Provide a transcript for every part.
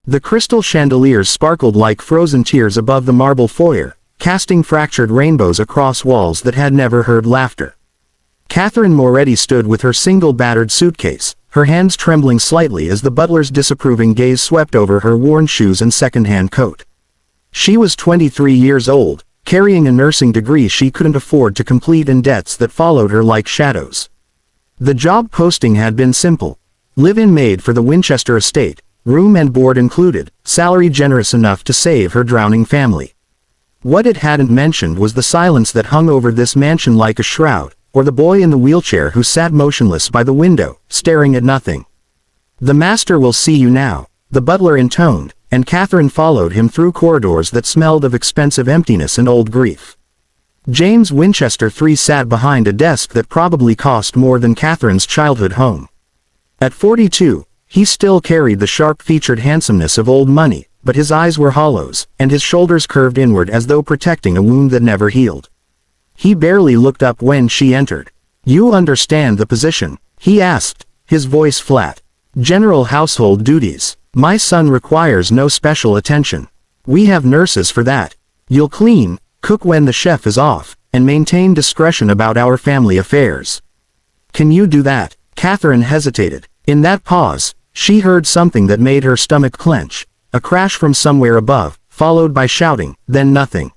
The crystal chandeliers sparkled like frozen tears above the marble foyer, casting fractured rainbows across walls that had never heard laughter. Catherine Moretti stood with her single battered suitcase, her hands trembling slightly as the butler's disapproving gaze swept over her worn shoes and second-hand coat. She was 23 years old, carrying a nursing degree she couldn't afford to complete and debts that followed her like shadows. The job posting had been simple. Live-in maid for the Winchester estate, room and board included, salary generous enough to save her drowning family. What it hadn't mentioned was the silence that hung over this mansion like a shroud, or the boy in the wheelchair who sat motionless by the window, staring at nothing. "The master will see you now," the butler intoned, and Catherine followed him through corridors that smelled of expensive emptiness and old grief. James Winchester III sat behind a desk that probably cost more than Catherine's childhood home. At 42, he still carried the sharp-featured handsomeness of old money, but his eyes were hollows, and his shoulders curved inward as though protecting a wound that never healed. He barely looked up when she entered. "You understand the position?" he asked, his voice flat. "General household duties. My son requires no special attention. We have nurses for that. You'll clean, cook when the chef is off, and maintain discretion about our family affairs." "Can you do that?" Catherine hesitated. In that pause, she heard something that made her stomach clench, a crash from somewhere above, followed by shouting, then nothing.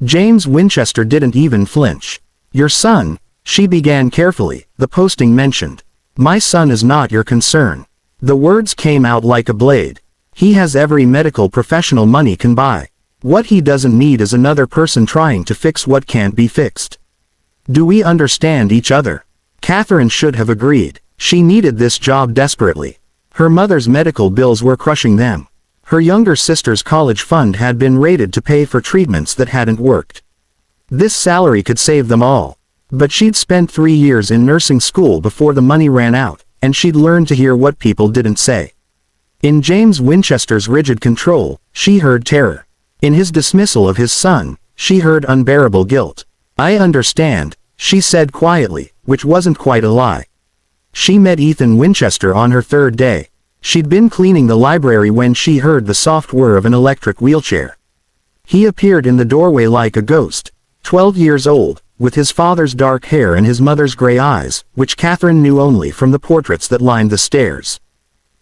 James Winchester didn't even flinch. "Your son," she began carefully, "the posting mentioned. My son is not your concern." The words came out like a blade. "He has every medical professional money can buy. What he doesn't need is another person trying to fix what can't be fixed. Do we understand each other?" Catherine should have agreed. She needed this job desperately. Her mother's medical bills were crushing them. Her younger sister's college fund had been raided to pay for treatments that hadn't worked. This salary could save them all. But she'd spent 3 years in nursing school before the money ran out, and she'd learned to hear what people didn't say. In James Winchester's rigid control, she heard terror. In his dismissal of his son, she heard unbearable guilt. "I understand," she said quietly, which wasn't quite a lie. She met Ethan Winchester on her 3rd day. She'd been cleaning the library when she heard the soft whir of an electric wheelchair. He appeared in the doorway like a ghost, 12 years old, with his father's dark hair and his mother's gray eyes, which Catherine knew only from the portraits that lined the stairs.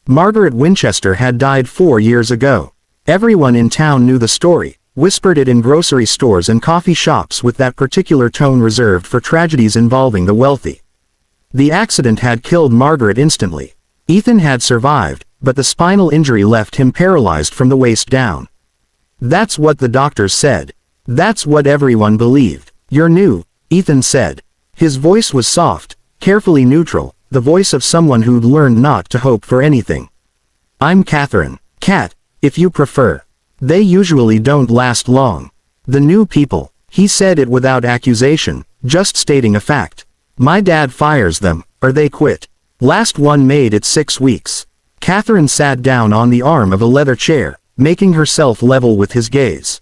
Margaret Winchester had died 4 years ago. Everyone in town knew the story, whispered it in grocery stores and coffee shops with that particular tone reserved for tragedies involving the wealthy. The accident had killed Margaret instantly. Ethan had survived, but the spinal injury left him paralyzed from the waist down. "That's what the doctors said. That's what everyone believed. You're new," Ethan said. His voice was soft, carefully neutral, the voice of someone who'd learned not to hope for anything. "I'm Catherine. Cat, if you prefer. They usually don't last long. The new people." He said it without accusation, just stating a fact. "My dad fires them, or they quit. Last one made it 6 weeks. Catherine sat down on the arm of a leather chair, making herself level with his gaze.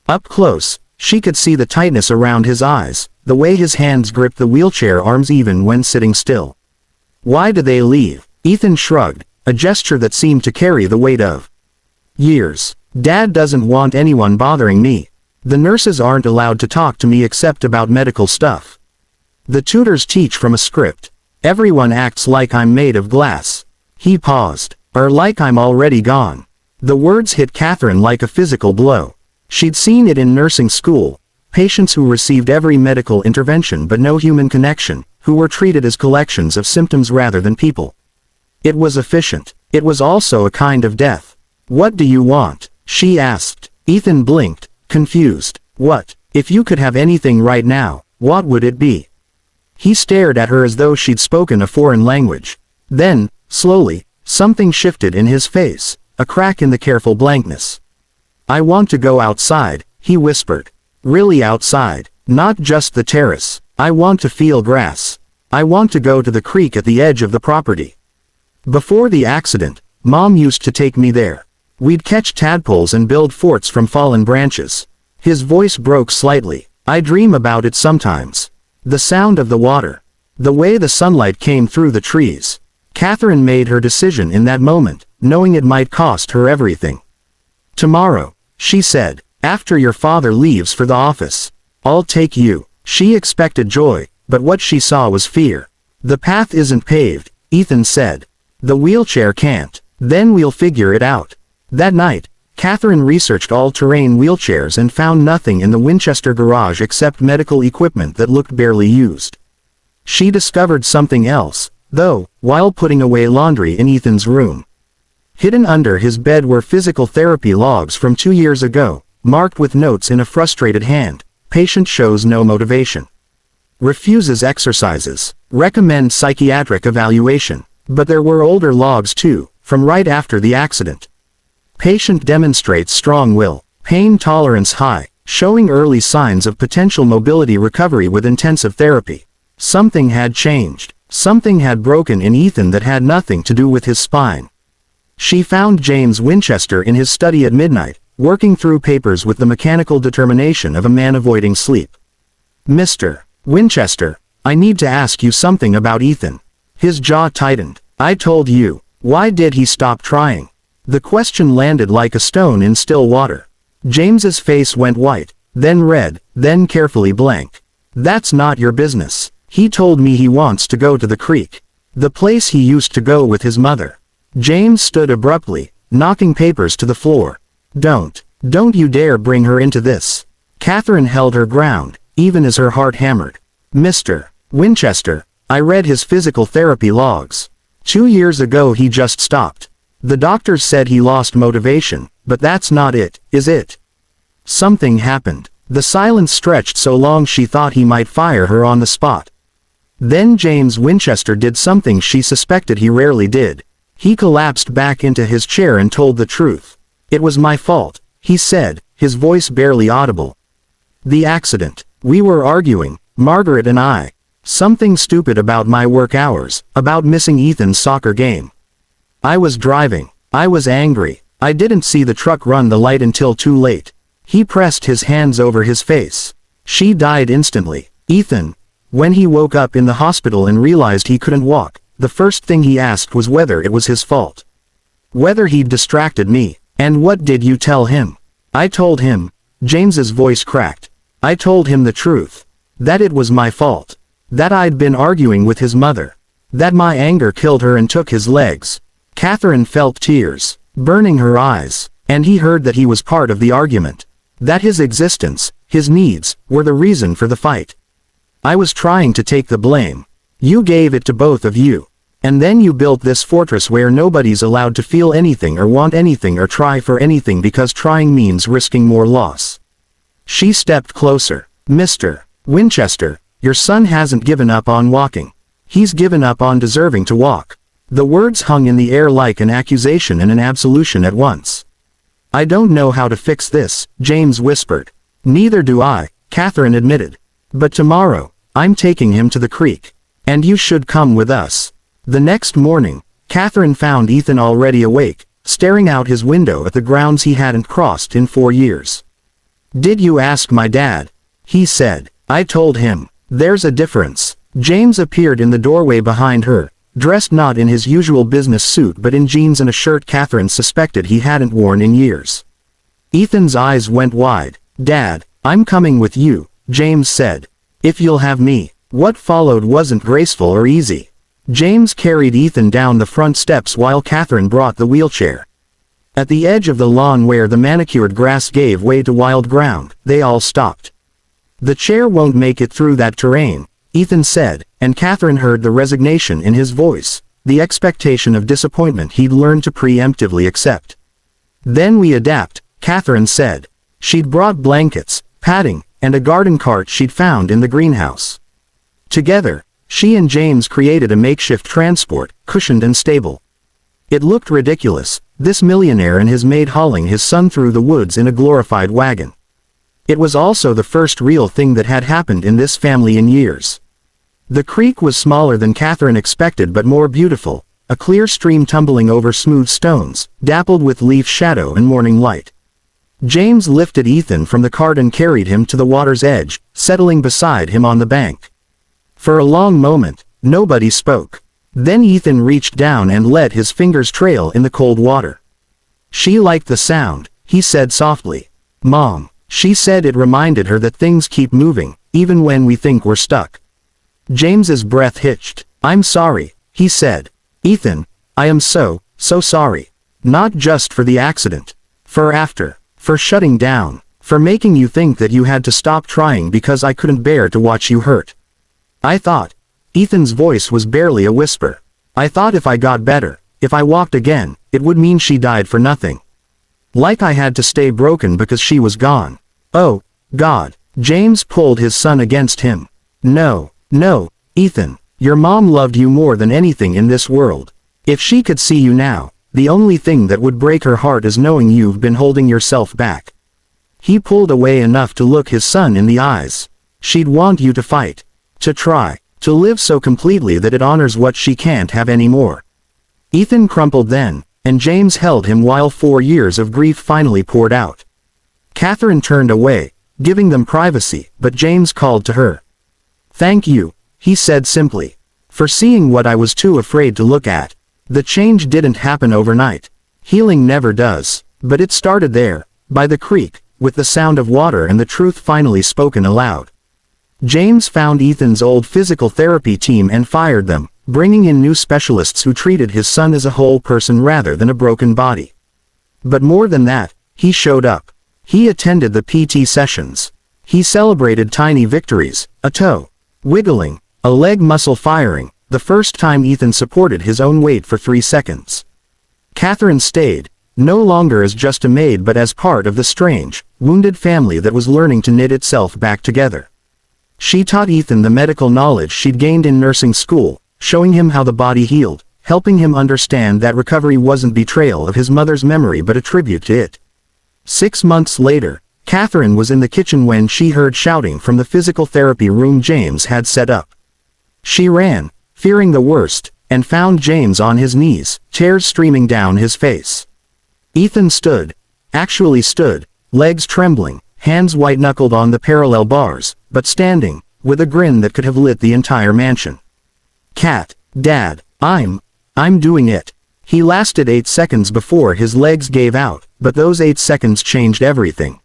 Up close, she could see the tightness around his eyes, the way his hands gripped the wheelchair arms even when sitting still. "Why do they leave?" Ethan shrugged, a gesture that seemed to carry the weight of years. "Dad doesn't want anyone bothering me. The nurses aren't allowed to talk to me except about medical stuff. The tutors teach from a script. Everyone acts like I'm made of glass." He paused. "Or like I'm already gone." The words hit Catherine like a physical blow. She'd seen it in nursing school, patients who received every medical intervention but no human connection, who were treated as collections of symptoms rather than people. It was efficient. It was also a kind of death. "What do you want?" she asked. Ethan blinked, confused. "What? If you could have anything right now, what would it be?" He stared at her as though she'd spoken a foreign language. Then, slowly, something shifted in his face, a crack in the careful blankness. "I want to go outside," he whispered. "Really outside, not just the terrace. I want to feel grass. I want to go to the creek at the edge of the property. Before the accident, Mom used to take me there. We'd catch tadpoles and build forts from fallen branches." His voice broke slightly. "I dream about it sometimes. The sound of the water. The way the sunlight came through the trees." Catherine made her decision in that moment, knowing it might cost her everything. "Tomorrow," she said, "after your father leaves for the office. I'll take you." She expected joy, but what she saw was fear. "The path isn't paved," Ethan said. "The wheelchair can't. Then we'll figure it out." That night, Catherine researched all-terrain wheelchairs and found nothing in the Winchester garage except medical equipment that looked barely used. She discovered something else, though, while putting away laundry in Ethan's room. Hidden under his bed were physical therapy logs from 2 years ago, marked with notes in a frustrated hand. Patient shows no motivation. Refuses exercises. Recommend psychiatric evaluation. But there were older logs too, from right after the accident. Patient demonstrates strong will. Pain tolerance high, showing early signs of potential mobility recovery with intensive therapy. Something had changed. Something had broken in Ethan that had nothing to do with his spine. She found James Winchester in his study at midnight, working through papers with the mechanical determination of a man avoiding sleep. "Mr. Winchester, I need to ask you something about Ethan." His jaw tightened. "I told you. Why did he stop trying?" The question landed like a stone in still water. James's face went white, then red, then carefully blank. "That's not your business. He told me he wants to go to the creek. The place he used to go with his mother." James stood abruptly, knocking papers to the floor. Don't you dare bring her into this." Catherine held her ground, even as her heart hammered. "Mr. Winchester, I read his physical therapy logs. 2 years ago he just stopped. The doctors said he lost motivation, but that's not it, is it?" Something happened. The silence stretched so long she thought he might fire her on the spot. Then James Winchester did something she suspected he rarely did. He collapsed back into his chair and told the truth. "It was my fault," he said, his voice barely audible. "The accident. We were arguing, Margaret and I. Something stupid about my work hours, about missing Ethan's soccer game. I was driving. I was angry. I didn't see the truck run the light until too late." He pressed his hands over his face. "She died instantly. Ethan, when he woke up in the hospital and realized he couldn't walk, the first thing he asked was whether it was his fault. Whether he'd distracted me. And what did you tell him?" "I told him," James's voice cracked. "I told him the truth. That it was my fault. That I'd been arguing with his mother. That my anger killed her and took his legs." Catherine felt tears burning her eyes, and he heard that he was part of the argument. That his existence, his needs, were the reason for the fight. "I was trying to take the blame. You gave it to both of you. And then you built this fortress where nobody's allowed to feel anything or want anything or try for anything because trying means risking more loss." She stepped closer. "Mr. Winchester, your son hasn't given up on walking. He's given up on deserving to walk." The words hung in the air like an accusation and an absolution at once. "I don't know how to fix this," James whispered. "Neither do I," Catherine admitted. "But tomorrow, I'm taking him to the creek. And you should come with us." The next morning, Catherine found Ethan already awake, staring out his window at the grounds he hadn't crossed in 4 years. "Did you ask my dad?" he said. "I told him. There's a difference." James appeared in the doorway behind her, dressed not in his usual business suit but in jeans and a shirt Catherine suspected he hadn't worn in years. Ethan's eyes went wide. "Dad, I'm coming with you," James said. "If you'll have me." What followed wasn't graceful or easy. James carried Ethan down the front steps while Catherine brought the wheelchair. At the edge of the lawn where the manicured grass gave way to wild ground, they all stopped. "The chair won't make it through that terrain," Ethan said, and Catherine heard the resignation in his voice, the expectation of disappointment he'd learned to preemptively accept. "Then we adapt," Catherine said. She'd brought blankets, padding, and a garden cart she'd found in the greenhouse. Together, she and James created a makeshift transport, cushioned and stable. It looked ridiculous, this millionaire and his maid hauling his son through the woods in a glorified wagon. It was also the first real thing that had happened in this family in years. The creek was smaller than Catherine expected but more beautiful, a clear stream tumbling over smooth stones, dappled with leaf shadow and morning light. James lifted Ethan from the cart and carried him to the water's edge, settling beside him on the bank. For a long moment, nobody spoke. Then Ethan reached down and let his fingers trail in the cold water. She liked the sound, he said softly. Mom, she said it reminded her that things keep moving, even when we think we're stuck. James's breath hitched. I'm sorry, he said. Ethan, I am so sorry. Not just for the accident. For shutting down. For making you think that you had to stop trying because I couldn't bear to watch you hurt. I thought. Ethan's voice was barely a whisper. I thought if I got better, if I walked again, it would mean she died for nothing. Like I had to stay broken because she was gone. Oh, God. James pulled his son against him. No, Ethan. Your mom loved you more than anything in this world. If she could see you now, the only thing that would break her heart is knowing you've been holding yourself back. He pulled away enough to look his son in the eyes. She'd want you to fight. To try. To live so completely that it honors what she can't have anymore. Ethan crumpled then, and James held him while 4 years of grief finally poured out. Catherine turned away, giving them privacy, but James called to her. Thank you, he said simply. For seeing what I was too afraid to look at. The change didn't happen overnight. Healing never does. But it started there, by the creek, with the sound of water and the truth finally spoken aloud. James found Ethan's old physical therapy team and fired them, bringing in new specialists who treated his son as a whole person rather than a broken body. But more than that, he showed up. He attended the PT sessions. He celebrated tiny victories, a toe wiggling, a leg muscle firing, the first time Ethan supported his own weight for 3 seconds. Catherine stayed, no longer as just a maid but as part of the strange, wounded family that was learning to knit itself back together. She taught Ethan the medical knowledge she'd gained in nursing school, showing him how the body healed, helping him understand that recovery wasn't betrayal of his mother's memory but a tribute to it. 6 months later, Catherine was in the kitchen when she heard shouting from the physical therapy room James had set up. She ran, fearing the worst, and found James on his knees, tears streaming down his face. Ethan stood, legs trembling, hands white-knuckled on the parallel bars, but standing, with a grin that could have lit the entire mansion. Dad, I'm doing it. He lasted 8 seconds before his legs gave out, but those 8 seconds changed everything.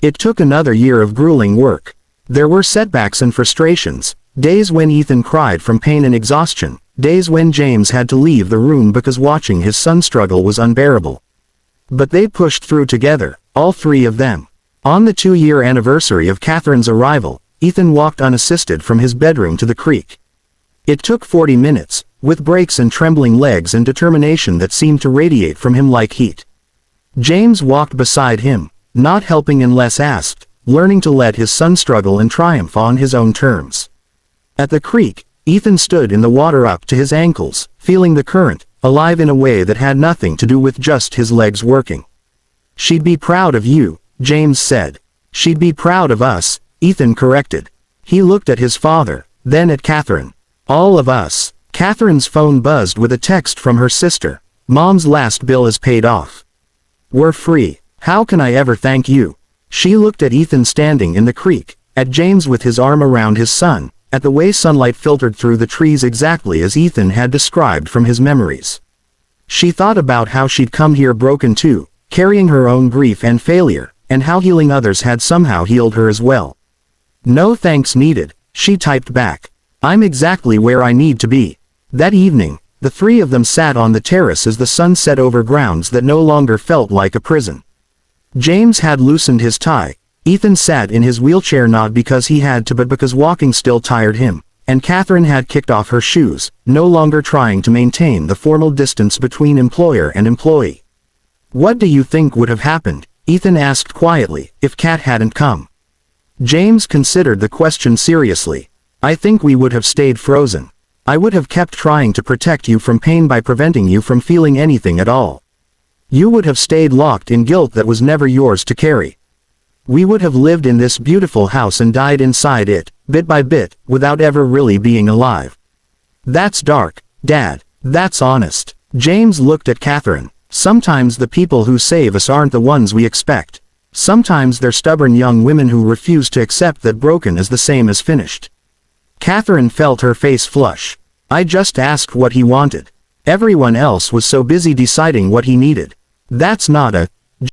It took another year of grueling work. There were setbacks and frustrations, days when Ethan cried from pain and exhaustion, days when James had to leave the room because watching his son struggle was unbearable. But they pushed through together, all 3 of them. On the 2-year anniversary of Catherine's arrival, Ethan walked unassisted from his bedroom to the creek. It took 40 minutes, with breaks and trembling legs and determination that seemed to radiate from him like heat. James walked beside him, not helping unless asked, learning to let his son struggle and triumph on his own terms. At the creek, Ethan stood in the water up to his ankles, feeling the current, alive in a way that had nothing to do with just his legs working. She'd be proud of you, James said. She'd be proud of us, Ethan corrected. He looked at his father, then at Catherine. All of us. Catherine's phone buzzed with a text from her sister. Mom's last bill is paid off. We're free. How can I ever thank you? She looked at Ethan standing in the creek, at James with his arm around his son, at the way sunlight filtered through the trees exactly as Ethan had described from his memories. She thought about how she'd come here broken too, carrying her own grief and failure, and how healing others had somehow healed her as well. No thanks needed, she typed back. I'm exactly where I need to be. That evening, the 3 of them sat on the terrace as the sun set over grounds that no longer felt like a prison. James had loosened his tie. Ethan sat in his wheelchair not because he had to but because walking still tired him, and Catherine had kicked off her shoes, no longer trying to maintain the formal distance between employer and employee. What do you think would have happened, Ethan asked quietly, if Kat hadn't come? James considered the question seriously. I think we would have stayed frozen. I would have kept trying to protect you from pain by preventing you from feeling anything at all. You would have stayed locked in guilt that was never yours to carry. We would have lived in this beautiful house and died inside it, bit by bit, without ever really being alive. That's dark, Dad. That's honest. James looked at Catherine. Sometimes the people who save us aren't the ones we expect. Sometimes they're stubborn young women who refuse to accept that broken is the same as finished. Catherine felt her face flush. I just asked what he wanted. Everyone else was so busy deciding what he needed. That's not a